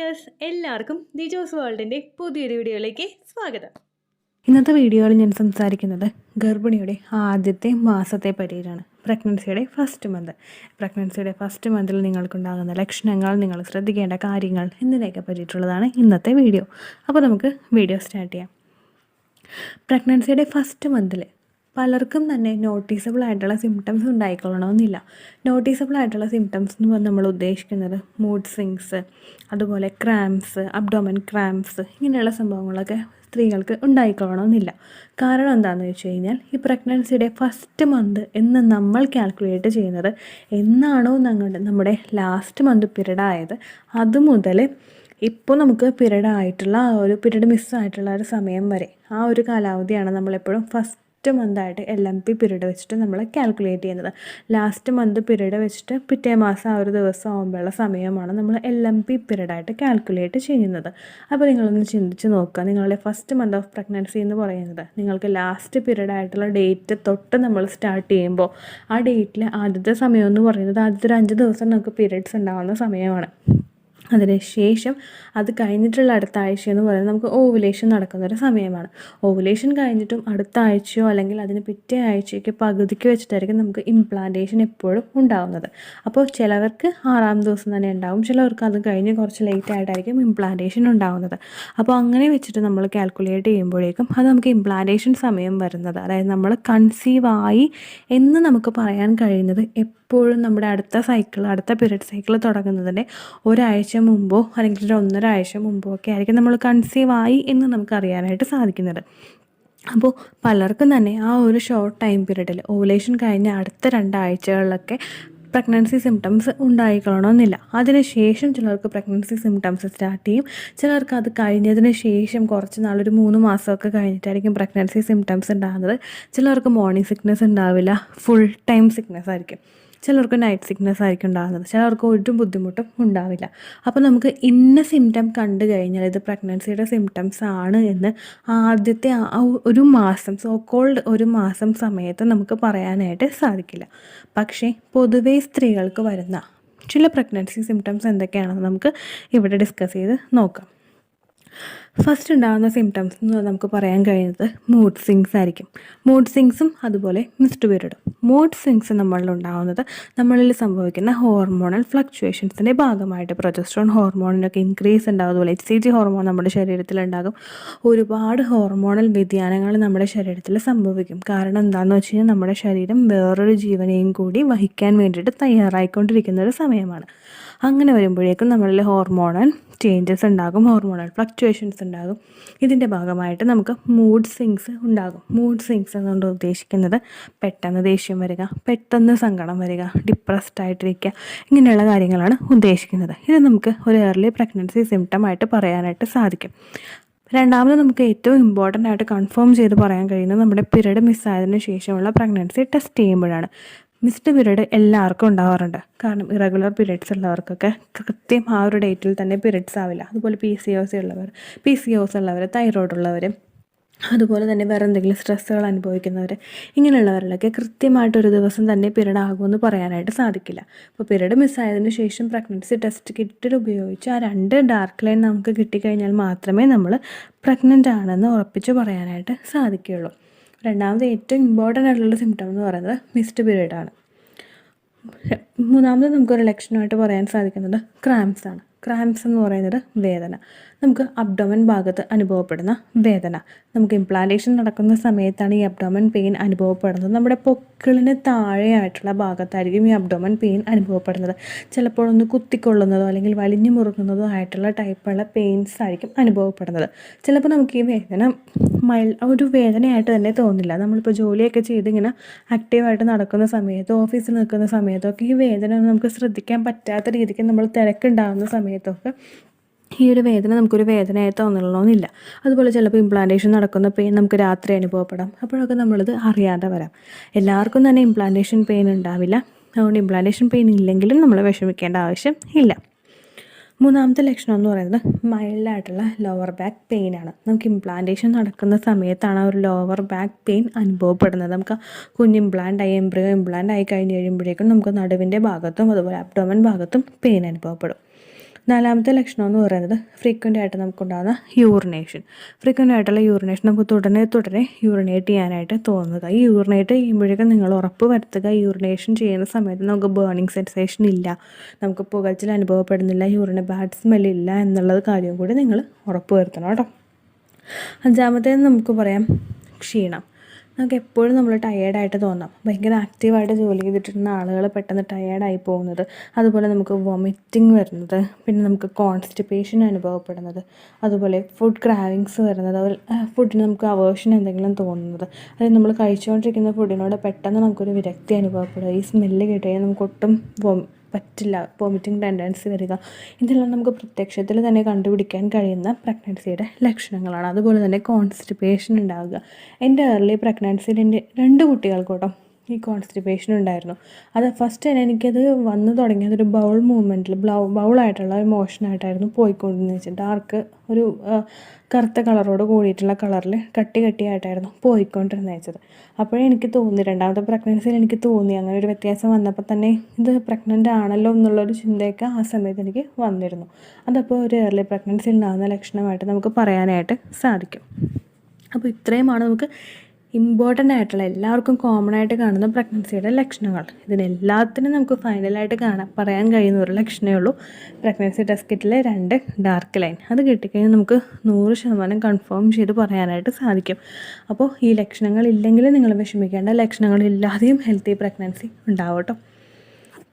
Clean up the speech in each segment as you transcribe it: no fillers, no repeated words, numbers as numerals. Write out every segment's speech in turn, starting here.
Dears, എല്ലാവർക്കും ദിജോസ് വേൾഡിൻ്റെ പുതിയൊരു വീഡിയോയിലേക്ക് സ്വാഗതം. ഇന്നത്തെ വീഡിയോയിൽ ഞാൻ സംസാരിക്കുന്നത് ഗർഭിണിയുടെ ആദ്യത്തെ മാസത്തെ പറ്റിയിട്ടാണ്. പ്രഗ്നൻസിയുടെ ഫസ്റ്റ് മന്തിൽ നിങ്ങൾക്കുണ്ടാകുന്ന ലക്ഷണങ്ങൾ, നിങ്ങൾ ശ്രദ്ധിക്കേണ്ട കാര്യങ്ങൾ എന്നിവയൊക്കെ പറ്റിയിട്ടുള്ളതാണ് ഇന്നത്തെ വീഡിയോ. അപ്പോൾ നമുക്ക് വീഡിയോ സ്റ്റാർട്ട് ചെയ്യാം. പ്രഗ്നൻസിയുടെ ഫസ്റ്റ് മന്തിൽ പലർക്കും തന്നെ നോട്ടീസബിൾ ആയിട്ടുള്ള സിംറ്റംസ് ഉണ്ടായിക്കൊള്ളണമെന്നില്ല. നോട്ടീസബിൾ ആയിട്ടുള്ള സിംറ്റംസ് എന്ന് പറഞ്ഞാൽ നമ്മൾ ഉദ്ദേശിക്കുന്നത് മൂഡ് സ്വിങ്സ്, അതുപോലെ ക്രാംസ്, അബ്ഡോമൻ ക്രാംസ്, ഇങ്ങനെയുള്ള സംഭവങ്ങളൊക്കെ സ്ത്രീകൾക്ക് ഉണ്ടായിക്കൊള്ളണമെന്നില്ല. കാരണം എന്താണെന്ന് വെച്ച് കഴിഞ്ഞാൽ, ഈ പ്രഗ്നൻസിയുടെ ഫസ്റ്റ് മന്ത് എന്ന് നമ്മൾ കാൽക്കുലേറ്റ് ചെയ്യുന്നത് എന്നാണോ നമ്മുടെ ലാസ്റ്റ് മന്ത് പീരീഡ് ആയത് അതുമുതൽ ഇപ്പോൾ നമുക്ക് പീരീഡ് ആയിട്ടുള്ള പീരീഡ് മിസ്സായിട്ടുള്ള ഒരു സമയം വരെ ആ ഒരു കാലാവധിയാണ് നമ്മളെപ്പോഴും ഫസ്റ്റ് മന്തായിട്ട് LMP പീരീഡ് വെച്ചിട്ട് നമ്മൾ കാൽക്കുലേറ്റ് ചെയ്യുന്നത്. ലാസ്റ്റ് മന്ത് പീരീഡ് വെച്ചിട്ട് പിറ്റേ മാസം ആ ഒരു ദിവസം ആകുമ്പോഴുള്ള സമയമാണ് നമ്മൾ LMP പീരീഡായിട്ട് കാൽക്കുലേറ്റ് ചെയ്യുന്നത്. അപ്പോൾ നിങ്ങളൊന്ന് ചിന്തിച്ച് നോക്കുക, നിങ്ങളുടെ ഫസ്റ്റ് മന്ത് ഓഫ് പ്രഗ്നൻസി എന്ന് പറയുന്നത് നിങ്ങൾക്ക് ലാസ്റ്റ് പീരീഡ് ആയിട്ടുള്ള ഡേറ്റ് തൊട്ട് നമ്മൾ സ്റ്റാർട്ട് ചെയ്യുമ്പോൾ ആ ഡേറ്റിൽ ആദ്യത്തെ സമയം എന്ന് പറയുന്നത് ആദ്യത്തെ ഒരു 5 ദിവസം നമുക്ക് പീരീഡ്സ് ഉണ്ടാകുന്ന സമയമാണ്. അതിന് ശേഷം അത് കഴിഞ്ഞിട്ടുള്ള അടുത്ത ആഴ്ച എന്ന് പറയുന്നത് നമുക്ക് ഓവുലേഷൻ നടക്കുന്നൊരു സമയമാണ്. ഓവുലേഷൻ കഴിഞ്ഞിട്ടും അടുത്ത ആഴ്ചയോ അല്ലെങ്കിൽ അതിന് പിറ്റേ ആഴ്ചയ്ക്ക് പകുതിക്ക് വെച്ചിട്ടായിരിക്കും നമുക്ക് ഇംപ്ലാന്റേഷൻ എപ്പോഴും ഉണ്ടാകുന്നത്. അപ്പോൾ ചിലവർക്ക് 6-ാം ദിവസം തന്നെ ഉണ്ടാകും, ചിലവർക്ക് അത് കഴിഞ്ഞ് കുറച്ച് ലേറ്റ് ആയിട്ടായിരിക്കും ഇംപ്ലാന്റേഷൻ ഉണ്ടാകുന്നത്. അപ്പോൾ അങ്ങനെ വെച്ചിട്ട് നമ്മൾ കാൽക്കുലേറ്റ് ചെയ്യുമ്പോഴേക്കും അത് നമുക്ക് ഇംപ്ലാന്റേഷൻ സമയം വരുന്നത്, അതായത് നമ്മൾ കൺസീവ് ആയി എന്ന് നമുക്ക് പറയാൻ കഴിയുന്നത് എപ്പോഴും നമ്മുടെ അടുത്ത പീരിയഡ് സൈക്കിൾ തുടങ്ങുന്നതിൻ്റെ ഒരാഴ്ച മുമ്പോ അല്ലെങ്കിൽ ഒരു 1.5 ആഴ്ച മുമ്പോ ഒക്കെ ആയിരിക്കും നമ്മൾ കൺസീവ് ആയി എന്ന് നമുക്ക് അറിയാനായിട്ട് സാധിക്കുന്നത്. അപ്പോൾ പലർക്കും തന്നെ ആ ഒരു ഷോർട്ട് ടൈം പീരീഡിൽ ഓവുലേഷൻ കഴിഞ്ഞ അടുത്ത 2 ആഴ്ചകളിലൊക്കെ പ്രഗ്നൻസി സിംറ്റംസ് ഉണ്ടായിക്കൊള്ളണമെന്നില്ല. അതിനുശേഷം ചിലർക്ക് പ്രഗ്നൻസി സിംറ്റംസ് സ്റ്റാർട്ട് ചെയ്യും. ചിലർക്ക് അത് കഴിഞ്ഞതിന് ശേഷം കുറച്ച് നാൾ, ഒരു 3 മാസമൊക്കെ കഴിഞ്ഞിട്ടായിരിക്കും പ്രഗ്നൻസി സിംറ്റംസ് ഉണ്ടാകുന്നത്. ചിലർക്ക് മോർണിംഗ് സിക്നസ് ഉണ്ടാവില്ല, ഫുൾ ടൈം സിക്നസ് ആയിരിക്കും. ചിലർക്ക് നൈറ്റ് സിക്നസ് ആയിരിക്കും ഉണ്ടാകുന്നത്. ചിലർക്ക് ഒരു ബുദ്ധിമുട്ടും ഉണ്ടാവില്ല. അപ്പോൾ നമുക്ക് ഇന്ന സിംറ്റം കണ്ടു കഴിഞ്ഞാൽ ഇത് പ്രഗ്നൻസിയുടെ സിംറ്റംസ് ആണ് എന്ന് ആദ്യത്തെ ഒരു മാസം, സോ കോൾഡ് ഒരു മാസം സമയത്ത് നമുക്ക് പറയാനായിട്ട് സാധിക്കില്ല. പക്ഷേ പൊതുവേ സ്ത്രീകൾക്ക് വരുന്ന ചില പ്രഗ്നൻസി സിംറ്റംസ് എന്തൊക്കെയാണെന്ന് നമുക്ക് ഇവിടെ ഡിസ്കസ് ചെയ്ത് നോക്കാം. ഫസ്റ്റ് ഉണ്ടാകുന്ന സിംറ്റംസ് എന്ന് നമുക്ക് പറയാൻ കഴിയുന്നത് മൂഡ് സ്വിങ്സ് ആയിരിക്കും. മൂഡ് സ്വിങ്സും അതുപോലെ മിസ്ഡ് പീരീഡും. മൂഡ് സ്വിങ്സ് നമ്മളിലുണ്ടാകുന്നത് നമ്മളിൽ സംഭവിക്കുന്ന ഹോർമോണൽ ഫ്ലക്ച്വേഷൻസിൻ്റെ ഭാഗമായിട്ട് പ്രൊജസ്ട്രോൺ ഹോർമോണിനൊക്കെ ഇൻക്രീസ് ഉണ്ടാകും, അതുപോലെ HCG ഹോർമോൺ നമ്മുടെ ശരീരത്തിലുണ്ടാകും. ഒരുപാട് ഹോർമോണൽ വ്യതിയാനങ്ങൾ നമ്മുടെ ശരീരത്തിൽ സംഭവിക്കും. കാരണം എന്താണെന്ന് വെച്ച് കഴിഞ്ഞാൽ നമ്മുടെ ശരീരം വേറൊരു ജീവനെയും കൂടി വഹിക്കാൻ വേണ്ടിയിട്ട് തയ്യാറായിക്കൊണ്ടിരിക്കുന്ന ഒരു സമയമാണ്. അങ്ങനെ വരുമ്പോഴേക്കും നമ്മളിൽ ഹോർമോണൽ ചേഞ്ചസ് ഉണ്ടാകും, ഹോർമോണൽ ഫ്ലക്ച്വേഷൻസ് ഉണ്ടാകും. ഇതിൻ്റെ ഭാഗമായിട്ട് നമുക്ക് മൂഡ് സ്വിങ്സ് ഉണ്ടാകും. മൂഡ് സ്വിങ്സ് എന്നുകൊണ്ട് ഉദ്ദേശിക്കുന്നത് പെട്ടെന്ന് ദേഷ്യം വരിക, പെട്ടെന്ന് സങ്കടം വരിക, ഡിപ്രസ്ഡ് ആയിട്ടിരിക്കുക, ഇങ്ങനെയുള്ള കാര്യങ്ങളാണ് ഉദ്ദേശിക്കുന്നത്. ഇത് നമുക്ക് ഒരു ഏർലി പ്രഗ്നൻസി സിംറ്റമായിട്ട് പറയാനായിട്ട് സാധിക്കും. രണ്ടാമത് നമുക്ക് ഏറ്റവും ഇമ്പോർട്ടൻ്റ് ആയിട്ട് കൺഫേം ചെയ്ത് പറയാൻ കഴിയുന്നത് നമ്മുടെ പീരീഡ് മിസ്സായതിനു ശേഷമുള്ള പ്രഗ്നൻസി ടെസ്റ്റ് ചെയ്യുമ്പോഴാണ്. മിസ്ഡ് പീരീഡ് എല്ലാവർക്കും ഉണ്ടാവാറുണ്ട്. കാരണം ഇറഗുലർ പീരീഡ്സ് ഉള്ളവർക്കൊക്കെ കൃത്യം ആ ഒരു ഡേറ്റിൽ തന്നെ പീരീഡ്സ് ആവില്ല. അതുപോലെ PCOS ഉള്ളവർ, തൈറോയ്ഡ് ഉള്ളവർ, അതുപോലെ തന്നെ വേറെ എന്തെങ്കിലും സ്ട്രെസ്സുകൾ അനുഭവിക്കുന്നവർ, ഇങ്ങനെയുള്ളവരിലൊക്കെ കൃത്യമായിട്ടൊരു ദിവസം തന്നെ പീരീഡ് ആകുമെന്ന് പറയാനായിട്ട് സാധിക്കില്ല. അപ്പോൾ പീരീഡ് മിസ്സായതിനു ശേഷം പ്രഗ്നൻസി ടെസ്റ്റ് കിറ്റിൽ ഉപയോഗിച്ച് ആ 2 ഡാർക്ക് ലൈൻ നമുക്ക് കിട്ടിക്കഴിഞ്ഞാൽ മാത്രമേ നമ്മൾ പ്രഗ്നൻ്റ് ആണെന്ന് ഉറപ്പിച്ച് പറയാനായിട്ട് സാധിക്കുകയുള്ളൂ. രണ്ടാമത് ഏറ്റവും ഇമ്പോർട്ടൻ്റ് ആയിട്ടുള്ള സിംറ്റം എന്ന് പറയുന്നത് മിസ്ഡ് പീരീഡാണ്. മൂന്നാമത് നമുക്കൊരു ലക്ഷണമായിട്ട് പറയാൻ സാധിക്കുന്നത് ക്രാംസ് ആണ്. ക്രാംസ് എന്ന് പറയുന്നത് വേദന, നമുക്ക് അബ്ഡോമൻ ഭാഗത്ത് അനുഭവപ്പെടുന്ന വേദന. നമുക്ക് ഇംപ്ലാന്റേഷൻ നടക്കുന്ന സമയത്താണ് ഈ അബ്ഡോമൻ പെയിൻ അനുഭവപ്പെടുന്നത്. നമ്മുടെ പൊക്കിളിന് താഴെയായിട്ടുള്ള ഭാഗത്തായിരിക്കും ഈ അബ്ഡോമൻ പെയിൻ അനുഭവപ്പെടുന്നത്. ചിലപ്പോൾ ഒന്ന് കുത്തിക്കൊള്ളുന്നതോ അല്ലെങ്കിൽ വലിഞ്ഞു മുറുകുന്നതോ ആയിട്ടുള്ള ടൈപ്പുള്ള പെയിൻസ് ആയിരിക്കും അനുഭവപ്പെടുന്നത്. ചിലപ്പോൾ നമുക്ക് ഈ വേദന ഒരു വേദനയായിട്ട് തന്നെ തോന്നില്ല. നമ്മളിപ്പോൾ ജോലിയൊക്കെ ചെയ്ത് ഇങ്ങനെ ആക്റ്റീവായിട്ട് നടക്കുന്ന സമയത്തോ ഓഫീസിൽ നിൽക്കുന്ന സമയത്തൊക്കെ ഈ വേദന നമുക്ക് ശ്രദ്ധിക്കാൻ പറ്റാത്ത രീതിക്ക് നമ്മൾ തിരക്കുണ്ടാകുന്ന സമയത്തൊക്കെ ഈ ഒരു വേദന നമുക്കൊരു വേദനയായി തോന്നണമെന്നില്ല. അതുപോലെ ചിലപ്പോൾ ഇംപ്ലാന്റേഷൻ നടക്കുന്ന പെയിൻ നമുക്ക് രാത്രി അനുഭവപ്പെടാം. അപ്പോഴൊക്കെ നമ്മളിത് അറിയാതെ വരാം. എല്ലാവർക്കും തന്നെ ഇംപ്ലാന്റേഷൻ പെയിൻ ഉണ്ടാവില്ല. അതുകൊണ്ട് ഇംപ്ലാന്റേഷൻ പെയിൻ ഇല്ലെങ്കിലും നമ്മൾ വിഷമിക്കേണ്ട ആവശ്യം ഇല്ല. മൂന്നാമത്തെ ലക്ഷണം എന്ന് പറയുന്നത് മൈൽഡായിട്ടുള്ള ലോവർ ബാക്ക് പെയിൻ ആണ്. നമുക്ക് ഇംപ്ലാന്റേഷൻ നടക്കുന്ന സമയത്താണ് ഒരു ലോവർ ബാക്ക് പെയിൻ അനുഭവപ്പെടുന്നത്. നമുക്ക് കുഞ്ഞ് എംബ്രിയോ ഇംപ്ലാന്റ് ആയി കഴിഞ്ഞ് കഴിയുമ്പോഴേക്കും നമുക്ക് നടുവിൻ്റെ ഭാഗത്തും അതുപോലെ അബ്ഡോമൻ ഭാഗത്തും പെയിൻ അനുഭവപ്പെടും. നാലാമത്തെ ലക്ഷണം എന്ന് പറയുന്നത് ഫ്രീക്വൻ്റ് ആയിട്ട് നമുക്കുണ്ടാകുന്ന യൂറിനേഷൻ. ഫ്രീക്വൻ്റ് ആയിട്ടുള്ള യൂറിനേഷൻ നമുക്ക് തുടരെ യൂറിനേറ്റ് ചെയ്യാനായിട്ട് തോന്നുക. ഈ യൂറിനേറ്റ് ചെയ്യുമ്പോഴേക്കും നിങ്ങൾ ഉറപ്പ് വരുത്തുക യൂറിനേഷൻ ചെയ്യുന്ന സമയത്ത് നമുക്ക് ബേണിംഗ് സെൻസേഷൻ ഇല്ല, നമുക്ക് പുകച്ചിൽ അനുഭവപ്പെടുന്നില്ല, യൂറിന് ബാഡ് സ്മെല്ലില്ല എന്നുള്ളത് കാര്യം കൂടി നിങ്ങൾ ഉറപ്പ് വരുത്തണം കേട്ടോ. അഞ്ചാമത്തേത് നമുക്ക് പറയാം ക്ഷീണം. നമുക്ക് എപ്പോഴും നമ്മൾ ടയേർഡായിട്ട് തോന്നാം. ഭയങ്കര ആക്റ്റീവായിട്ട് ജോലി ചെയ്തിട്ടിരുന്ന ആളുകൾ പെട്ടെന്ന് ടയേർഡായി പോകുന്നത്, അതുപോലെ നമുക്ക് വൊമിറ്റിംഗ് വരുന്നത്, പിന്നെ നമുക്ക് കോൺസ്റ്റിപ്പേഷൻ അനുഭവപ്പെടുന്നത്, അതുപോലെ ഫുഡ് ക്രാവിങ്സ് വരുന്നത്, അതുപോലെ ഫുഡിന് നമുക്ക് അവേർഷൻ എന്തെങ്കിലും തോന്നുന്നത്, അതായത് നമ്മൾ കഴിച്ചുകൊണ്ടിരിക്കുന്ന ഫുഡിനോട് പെട്ടെന്ന് നമുക്കൊരു വിരക്തി അനുഭവപ്പെടുക, ഈ സ്മെല്ല് കേട്ടുകഴിഞ്ഞാൽ നമുക്ക് ഒട്ടും പറ്റില്ല, വോമിറ്റിംഗ് ടെൻഡൻസി വരിക, ഇതെല്ലാം നമുക്ക് പ്രത്യക്ഷത്തിൽ തന്നെ കണ്ടുപിടിക്കാൻ കഴിയുന്ന പ്രഗ്നൻസിയുടെ ലക്ഷണങ്ങളാണ്. അതുപോലെ തന്നെ കോൺസ്റ്റിപ്പേഷൻ ഉണ്ടാവുക. എൻ്റെ ഏർലി പ്രഗ്നൻസിയിൽ എൻ്റെ 2 കുട്ടികൾക്ക് കേട്ടോ ഈ കോൺസ്റ്റിപ്പേഷൻ ഉണ്ടായിരുന്നു. അത് ഫസ്റ്റ് തന്നെ എനിക്കത് വന്നു തുടങ്ങിയത് ഒരു ബൗൾ മൂവ്മെൻറ്റിൽ ബൗളായിട്ടുള്ള ഒരു മോഷനായിട്ടായിരുന്നു പോയിക്കൊണ്ടിരുന്നത് വെച്ചാൽ ഡാർക്ക് ഒരു കറുത്ത കളറോട് കൂടിയിട്ടുള്ള കളറിൽ കട്ടിയായിട്ടായിരുന്നു പോയിക്കൊണ്ടിരുന്നത് വെച്ചത്. അപ്പോഴേ എനിക്ക് തോന്നി, രണ്ടാമത്തെ പ്രഗ്നൻസിയിൽ എനിക്ക് തോന്നി അങ്ങനെ ഒരു വ്യത്യാസം വന്നപ്പോൾ തന്നെ ഇത് പ്രഗ്നൻ്റ് ആണല്ലോ എന്നുള്ളൊരു ചിന്തയൊക്കെ ആ സമയത്ത് എനിക്ക് വന്നിരുന്നു. അതപ്പോൾ ഒരു ഏർലി പ്രഗ്നൻസിയിൽ ഉണ്ടാകുന്ന ലക്ഷണമായിട്ട് നമുക്ക് പറയാനായിട്ട് സാധിക്കും. അപ്പോൾ ഇത്രയുമാണ് നമുക്ക് ഇമ്പോർട്ടൻ്റ് ആയിട്ടുള്ള എല്ലാവർക്കും കോമൺ ആയിട്ട് കാണുന്ന പ്രഗ്നൻസിയുടെ ലക്ഷണങ്ങൾ. ഇതിനെല്ലാത്തിനും നമുക്ക് ഫൈനലായിട്ട് പറയാൻ കഴിയുന്ന ഒരു ലക്ഷണമേ ഉള്ളൂ, പ്രഗ്നൻസി ടെസ്റ്റ് കിറ്റിലെ 2 ഡാർക്ക് ലൈൻ. അത് കിട്ടിക്കഴിഞ്ഞാൽ നമുക്ക് 100% കൺഫേം ചെയ്ത് പറയാനായിട്ട് സാധിക്കും. അപ്പോൾ ഈ ലക്ഷണങ്ങളില്ലെങ്കിൽ നിങ്ങൾ വിഷമിക്കേണ്ട, ലക്ഷണങ്ങളില്ലാതെയും ഹെൽത്തി പ്രഗ്നൻസി ഉണ്ടാവും കേട്ടോ.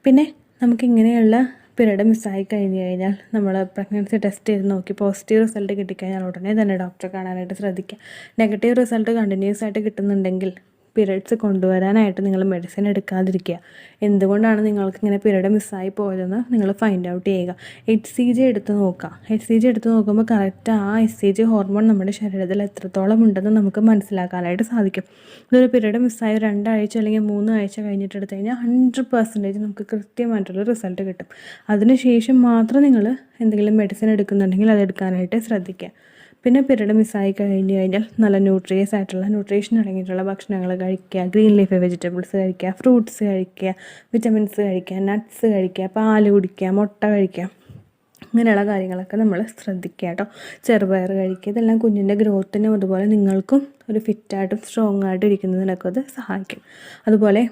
പിന്നെ നമുക്കിങ്ങനെയുള്ള പീരീഡ് മിസ്സായി കഴിഞ്ഞ് കഴിഞ്ഞാൽ നമ്മൾ പ്രഗ്നൻസി ടെസ്റ്റ് ചെയ്ത് നോക്കി പോസിറ്റീവ് റിസൾട്ട് കിട്ടിക്കഴിഞ്ഞാൽ ഉടനെ തന്നെ ഡോക്ടറെ കാണാനായിട്ട് ശ്രദ്ധിക്കുക. നെഗറ്റീവ് റിസൾട്ട് കണ്ടിന്യൂസ് ആയിട്ട് കിട്ടുന്നുണ്ടെങ്കിൽ പീരിയഡ്സ് കൊണ്ടുവരാനായിട്ട് നിങ്ങൾ മെഡിസിൻ എടുക്കാതിരിക്കുക. എന്തുകൊണ്ടാണ് നിങ്ങൾക്ക് ഇങ്ങനെ പീരീഡ് മിസ്സായി പോയതെന്ന് നിങ്ങൾ ഫൈൻഡ് ഔട്ട് ചെയ്യുക. HCG എടുത്ത് നോക്കുക. HCG എടുത്ത് നോക്കുമ്പോൾ കറക്റ്റ് ആ HCG ഹോർമോൺ നമ്മുടെ ശരീരത്തിൽ എത്രത്തോളം ഉണ്ടെന്ന് നമുക്ക് മനസ്സിലാക്കാനായിട്ട് സാധിക്കും. ഇതൊരു പീരീഡ് മിസ്സായി 2 ആഴ്ച അല്ലെങ്കിൽ 3 ആഴ്ച കഴിഞ്ഞിട്ട് എടുത്തു കഴിഞ്ഞാൽ 100% നമുക്ക് കൃത്യമായിട്ടുള്ള റിസൾട്ട് കിട്ടും. അതിനുശേഷം മാത്രം നിങ്ങൾ എന്തെങ്കിലും മെഡിസിൻ എടുക്കുന്നുണ്ടെങ്കിൽ അത് എടുക്കാനായിട്ട് ശ്രദ്ധിക്കുക. പിന്നെ പീരീഡ് മിസ്സായി കഴിഞ്ഞ് കഴിഞ്ഞാൽ നല്ല ന്യൂട്രീഷൻ അടങ്ങിയിട്ടുള്ള ഭക്ഷണങ്ങൾ കഴിക്കുക, ഗ്രീൻ ലീഫി വെജിറ്റബിൾസ് കഴിക്കുക, ഫ്രൂട്ട്സ് കഴിക്കുക, വിറ്റമിൻസ് കഴിക്കുക, നട്ട്സ് കഴിക്കുക, പാല് കുടിക്കുക, മുട്ട കഴിക്കുക, ഇങ്ങനെയുള്ള കാര്യങ്ങളൊക്കെ നമ്മൾ ശ്രദ്ധിക്കുക കേട്ടോ. ചെറുപയർ കഴിക്കുക. ഇതെല്ലാം കുഞ്ഞിൻ്റെ ഗ്രോത്തിനും അതുപോലെ നിങ്ങൾക്കും ഒരു ഫിറ്റായിട്ടും സ്ട്രോങ് ആയിട്ടും ഇരിക്കുന്നതിനൊക്കെ അത് സഹായിക്കും. അതുപോലെ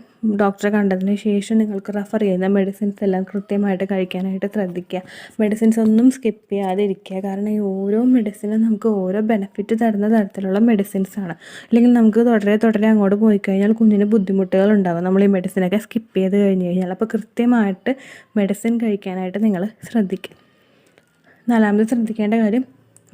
ഡോക്ടറെ കണ്ടതിന് ശേഷം നിങ്ങൾക്ക് റെഫർ ചെയ്യുന്ന മെഡിസിൻസ് എല്ലാം കൃത്യമായിട്ട് കഴിക്കാനായിട്ട് ശ്രദ്ധിക്കുക. മെഡിസിൻസ് ഒന്നും സ്കിപ്പ് ചെയ്യാതെ ഇരിക്കുക. കാരണം ഈ ഓരോ മെഡിസിനും നമുക്ക് ഓരോ ബെനിഫിറ്റ് തരുന്ന തരത്തിലുള്ള മെഡിസിൻസാണ്. അല്ലെങ്കിൽ നമുക്ക് തുടരെ അങ്ങോട്ട് പോയി കഴിഞ്ഞാൽ കുഞ്ഞിന് ബുദ്ധിമുട്ടുകൾ ഉണ്ടാകും നമ്മൾ ഈ മെഡിസിനൊക്കെ സ്കിപ്പ് ചെയ്ത് കഴിഞ്ഞ് കഴിഞ്ഞാൽ. അപ്പോൾ കൃത്യമായിട്ട് മെഡിസിൻ കഴിക്കാനായിട്ട് നിങ്ങൾ ശ്രദ്ധിക്കുക. 4ാമത് ശ്രദ്ധിക്കേണ്ട കാര്യം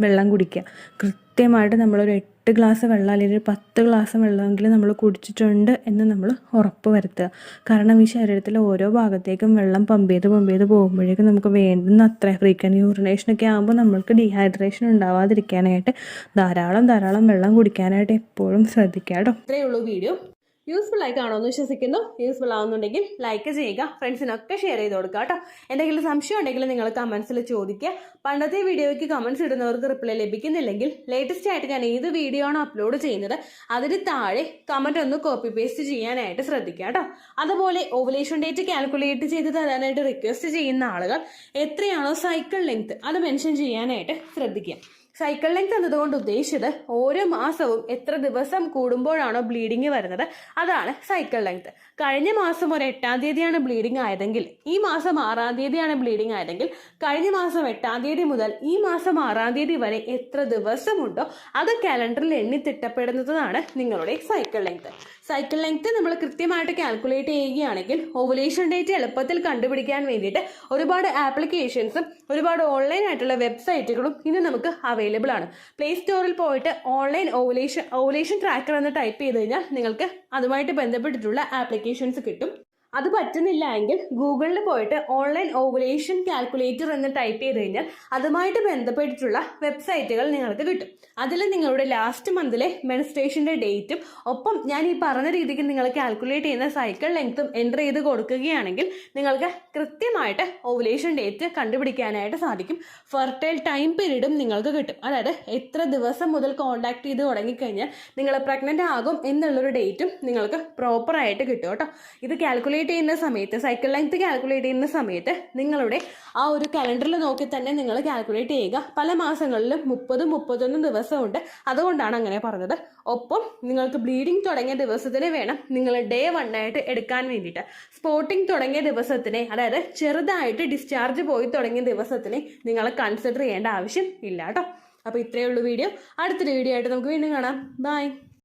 വെള്ളം കുടിക്കുക. കൃത്യമായിട്ട് നമ്മളൊരു 8 ഗ്ലാസ് വെള്ളം അല്ലെങ്കിൽ ഒരു 10 ഗ്ലാസ് വെള്ളമെങ്കിലും നമ്മൾ കുടിച്ചിട്ടുണ്ട് എന്ന് നമ്മൾ ഉറപ്പ് വരുത്തുക. കാരണം ഈ ശരീരത്തിലെ ഓരോ ഭാഗത്തേക്കും വെള്ളം പമ്പ് ചെയ്ത് പോകുമ്പോഴേക്കും നമുക്ക് വേണ്ടുന്ന അത്ര ഫ്രീക്വൻറ്റ് യൂറിനേഷനൊക്കെ ആകുമ്പോൾ നമ്മൾക്ക് ഡീഹൈഡ്രേഷൻ ഉണ്ടാവാതിരിക്കാനായിട്ട് ധാരാളം വെള്ളം കുടിക്കാനായിട്ട് എപ്പോഴും ശ്രദ്ധിക്കുക കേട്ടോ. ഇത്രയേ ഉള്ളൂ വീഡിയോ. യൂസ്ഫുൾ ആയി കാണുമെന്ന് വിശ്വസിക്കുന്നു. യൂസ്ഫുൾ ആവുന്നുണ്ടെങ്കിൽ ലൈക്ക് ചെയ്യുക, ഫ്രണ്ട്സിനൊക്കെ ഷെയർ ചെയ്ത് കൊടുക്കുക കേട്ടോ. എന്തെങ്കിലും സംശയം ഉണ്ടെങ്കിൽ നിങ്ങൾ കമൻസിൽ ചോദിക്കുക. പണ്ടത്തെ വീഡിയോയ്ക്ക് കമൻസ് ഇടുന്നവർക്ക് റിപ്ലൈ ലഭിക്കുന്നില്ലെങ്കിൽ ലേറ്റസ്റ്റ് ആയിട്ട് ഞാൻ ഏത് വീഡിയോ ആണോ അപ്ലോഡ് ചെയ്യുന്നത് അതിന് താഴെ കമൻറ്റ് ഒന്ന് കോപ്പി പേസ്റ്റ് ചെയ്യാനായിട്ട് ശ്രദ്ധിക്കുക കേട്ടോ. അതുപോലെ ഓവുലേഷൻ ഡേറ്റ് കാൽക്കുലേറ്റ് ചെയ്ത് തരാനായിട്ട് റിക്വസ്റ്റ് ചെയ്യുന്ന ആളുകൾ എത്രയാണോ സൈക്കിൾ ലെങ്ത് അത് മെൻഷൻ ചെയ്യാനായിട്ട് ശ്രദ്ധിക്കുക. സൈക്കിൾ ലെങ്ത് എന്നതുകൊണ്ട് ഉദ്ദേശിച്ചത് ഓരോ മാസവും എത്ര ദിവസം കൂടുമ്പോഴാണോ ബ്ലീഡിങ് വരുന്നത് അതാണ് സൈക്കിൾ ലെങ്ത്. കഴിഞ്ഞ മാസം ഒരു 8-ാം തീയതിയാണ് ബ്ലീഡിങ് ആയതെങ്കിൽ ഈ മാസം 6-ാം തീയതിയാണ് ബ്ലീഡിങ് ആയതെങ്കിൽ കഴിഞ്ഞ മാസം 8-ാം തീയതി മുതൽ ഈ മാസം 6-ാം തീയതി വരെ എത്ര ദിവസമുണ്ടോ അത് കാലണ്ടറിൽ എണ്ണി തിട്ടപ്പെടുന്നതാണ് നിങ്ങളുടെ സൈക്കിൾ ലെങ്ത്. സൈക്കിൾ ലെങ്ത് നമ്മൾ കൃത്യമായിട്ട് കാൽക്കുലേറ്റ് ചെയ്യുകയാണെങ്കിൽ ഓവുലേഷൻ ഡേറ്റ് എളുപ്പത്തിൽ കണ്ടുപിടിക്കാൻ വേണ്ടിയിട്ട് ഒരുപാട് ആപ്ലിക്കേഷൻസും ഒരുപാട് ഓൺലൈൻ ആയിട്ടുള്ള വെബ്സൈറ്റുകളും ഇന്ന് നമുക്ക് അവൈലബിൾ ആണ്. പ്ലേ സ്റ്റോറിൽ പോയിട്ട് ഓൺലൈൻ ഓവുലേഷൻ ട്രാക്കർ എന്ന് ടൈപ്പ് ചെയ്ത് കഴിഞ്ഞാൽ നിങ്ങൾക്ക് അതുമായിട്ട് ബന്ധപ്പെട്ടിട്ടുള്ള ആപ്ലിക്കേഷൻസ് കിട്ടും. അത് പറ്റുന്നില്ല എങ്കിൽ ഗൂഗിളിൽ പോയിട്ട് ഓൺലൈൻ ഓവുലേഷൻ കാൽക്കുലേറ്റർ എന്ന് ടൈപ്പ് ചെയ്ത് കഴിഞ്ഞാൽ അതുമായിട്ട് ബന്ധപ്പെട്ടിട്ടുള്ള വെബ്സൈറ്റുകൾ നിങ്ങൾക്ക് കിട്ടും. അതിൽ നിങ്ങളുടെ ലാസ്റ്റ് മന്തിലെ മെൻസ്ട്രേഷൻ്റെ ഡേറ്റും ഒപ്പം ഞാൻ ഈ പറഞ്ഞ രീതിക്ക് നിങ്ങൾ കാൽക്കുലേറ്റ് ചെയ്യുന്ന സൈക്കിൾ ലെങ്ത്തും എൻ്റർ ചെയ്ത് കൊടുക്കുകയാണെങ്കിൽ നിങ്ങൾക്ക് കൃത്യമായിട്ട് ഓവുലേഷൻ ഡേറ്റ് കണ്ടുപിടിക്കാനായിട്ട് സാധിക്കും. ഫെർട്ടൈൽ ടൈം പീരീഡും നിങ്ങൾക്ക് കിട്ടും. അതായത് എത്ര ദിവസം മുതൽ കോൺടാക്ട് ചെയ്ത് തുടങ്ങിക്കഴിഞ്ഞാൽ നിങ്ങൾ പ്രഗ്നൻ്റ് ആകും എന്നുള്ളൊരു ഡേറ്റും നിങ്ങൾക്ക് പ്രോപ്പറായിട്ട് കിട്ടും കേട്ടോ. ഇത് കാൽക്കുലേറ്റ് കാൽക്കുലേറ്റ് ചെയ്യുന്ന സമയത്ത്, സൈക്കിൾ ലെങ്ത് കാൽക്കുലേറ്റ് ചെയ്യുന്ന സമയത്ത് നിങ്ങളുടെ ആ ഒരു കലണ്ടറിൽ നോക്കി തന്നെ നിങ്ങൾ കാൽക്കുലേറ്റ് ചെയ്യുക. പല മാസങ്ങളിലും 30-31 ദിവസമുണ്ട്, അതുകൊണ്ടാണ് അങ്ങനെ പറഞ്ഞത്. ഒപ്പം നിങ്ങൾക്ക് ബ്ലീഡിങ് തുടങ്ങിയ ദിവസത്തിന് വേണം നിങ്ങൾ Day 1 ആയിട്ട് എടുക്കാൻ വേണ്ടിയിട്ട്. സ്പോട്ടിങ് തുടങ്ങിയ ദിവസത്തിനെ, അതായത് ചെറുതായിട്ട് ഡിസ്ചാർജ് പോയി തുടങ്ങിയ ദിവസത്തിനെ നിങ്ങൾ കൺസിഡർ ചെയ്യേണ്ട ആവശ്യം ഇല്ല കേട്ടോ. അപ്പോൾ ഇത്രയേ ഉള്ളൂ വീഡിയോ. അടുത്തൊരു വീഡിയോ ആയിട്ട് നമുക്ക് വീണ്ടും കാണാം. ബൈ.